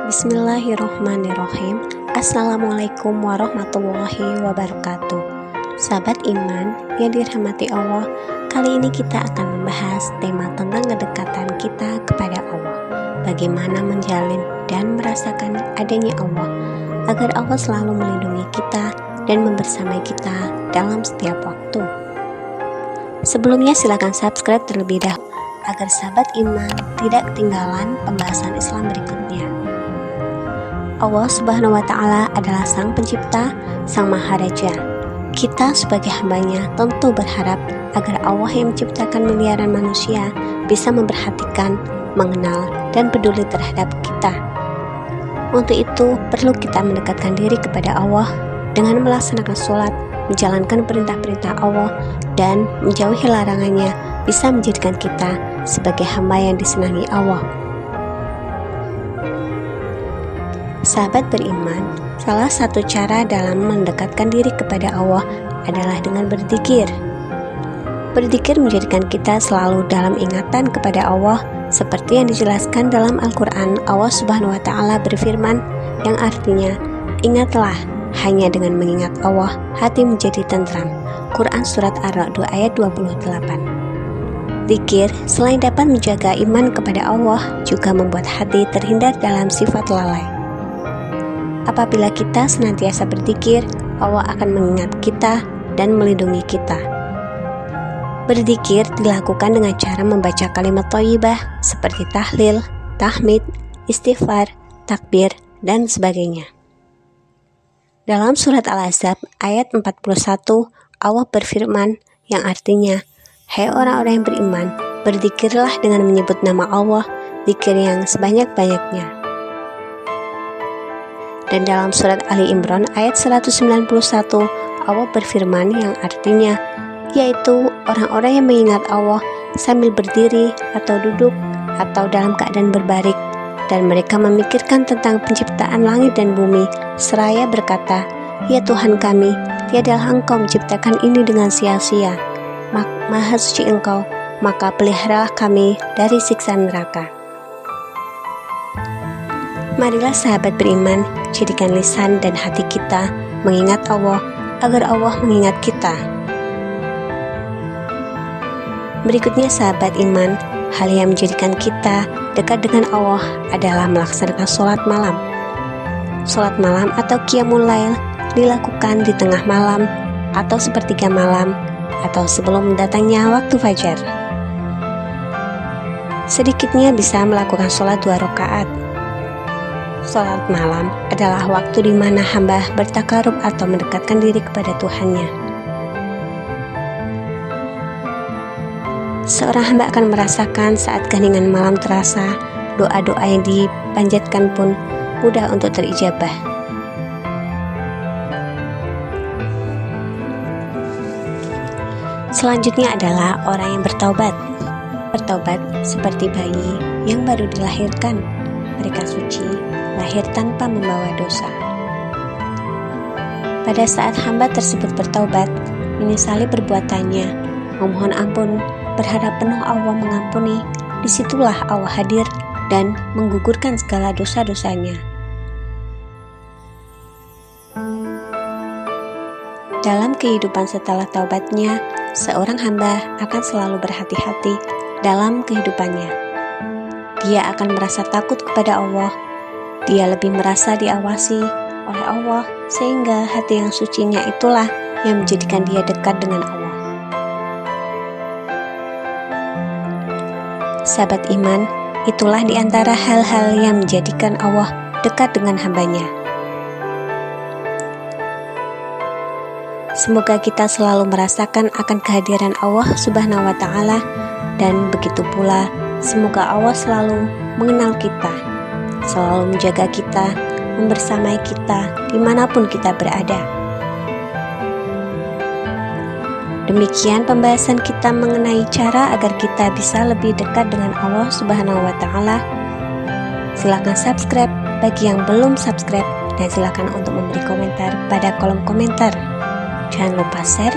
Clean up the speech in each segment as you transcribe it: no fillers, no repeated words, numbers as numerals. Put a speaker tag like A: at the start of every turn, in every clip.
A: Bismillahirrohmanirrohim. Assalamualaikum warahmatullahi wabarakatuh. Sahabat iman yang dirahmati Allah, kali ini kita akan membahas tema tentang kedekatan kita kepada Allah. Bagaimana menjalin dan merasakan adanya Allah, agar Allah selalu melindungi kita dan membersamai kita dalam setiap waktu. Sebelumnya silakan subscribe terlebih dahulu agar sahabat iman tidak ketinggalan pembahasan Islam berikutnya. Allah Subhanahu wa Ta'ala adalah Sang Pencipta, Sang Maharaja. Kita sebagai hambanya tentu berharap agar Allah yang menciptakan miliaran manusia bisa memperhatikan, mengenal, dan peduli terhadap kita. Untuk itu, perlu kita mendekatkan diri kepada Allah dengan melaksanakan sholat, menjalankan perintah-perintah Allah, dan menjauhi larangannya bisa menjadikan kita sebagai hamba yang disenangi Allah. Sahabat beriman, salah satu cara dalam mendekatkan diri kepada Allah adalah dengan berzikir. Berzikir menjadikan kita selalu dalam ingatan kepada Allah, seperti yang dijelaskan dalam Al-Quran. Allah Subhanahu wa Ta'ala berfirman, yang artinya, ingatlah, hanya dengan mengingat Allah, hati menjadi tentram. Quran Surat Ar-Ra'd ayat 28. Zikir selain dapat menjaga iman kepada Allah, juga membuat hati terhindar dalam sifat lalai. Apabila kita senantiasa berzikir, Allah akan mengingat kita dan melindungi kita. Berzikir dilakukan dengan cara membaca kalimat thayyibah seperti tahlil, tahmid, istighfar, takbir, dan sebagainya. Dalam surat Al-Ahzab ayat 41, Allah berfirman yang artinya, hai orang-orang yang beriman, berzikirlah dengan menyebut nama Allah, zikir yang sebanyak-banyaknya. Dan dalam surat Ali Imran ayat 191, Allah berfirman yang artinya, yaitu orang-orang yang mengingat Allah sambil berdiri atau duduk atau dalam keadaan berbaring, dan mereka memikirkan tentang penciptaan langit dan bumi, seraya berkata, ya Tuhan kami, tiadalah Engkau menciptakan ini dengan sia-sia. Maha suci Engkau, maka peliharalah kami dari siksa neraka. Marilah sahabat beriman, jadikan lisan dan hati kita mengingat Allah, agar Allah mengingat kita. Berikutnya sahabat iman, hal yang menjadikan kita dekat dengan Allah adalah melaksanakan sholat malam. Sholat malam atau qiyamul lail dilakukan di tengah malam atau sepertiga malam atau sebelum datangnya waktu fajar. Sedikitnya bisa melakukan sholat 2 rakaat. Sholat malam adalah waktu di mana hamba bertakarub atau mendekatkan diri kepada Tuhannya. Seorang hamba akan merasakan saat keheningan malam terasa, doa-doa yang dipanjatkan pun mudah untuk terijabah. Selanjutnya adalah orang yang bertaubat. Bertaubat seperti bayi yang baru dilahirkan. Mereka suci, lahir tanpa membawa dosa. Pada saat hamba tersebut bertaubat, menyesali perbuatannya, memohon ampun, berharap penuh Allah mengampuni, disitulah Allah hadir dan menggugurkan segala dosa-dosanya. Dalam kehidupan setelah taubatnya, seorang hamba akan selalu berhati-hati dalam kehidupannya. Dia akan merasa takut kepada Allah. Dia lebih merasa diawasi oleh Allah, sehingga hati yang sucinya itulah yang menjadikan dia dekat dengan Allah. Sahabat iman, itulah di antara hal-hal yang menjadikan Allah dekat dengan hambanya. Semoga kita selalu merasakan akan kehadiran Allah Subhanahu wa Ta'ala, dan begitu pula semoga Allah selalu mengenal kita, selalu menjaga kita, membersamai kita dimanapun kita berada. Demikian pembahasan kita mengenai cara agar kita bisa lebih dekat dengan Allah Subhanahu wa Ta'ala. Silakan subscribe bagi yang belum subscribe, dan silakan untuk memberi komentar pada kolom komentar. Jangan lupa share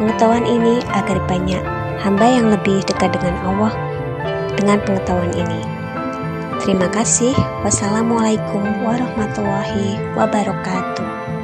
A: pengetahuan ini agar banyak hamba yang lebih dekat dengan Allah dengan pengetahuan ini. Terima kasih. Wassalamualaikum warahmatullahi wabarakatuh.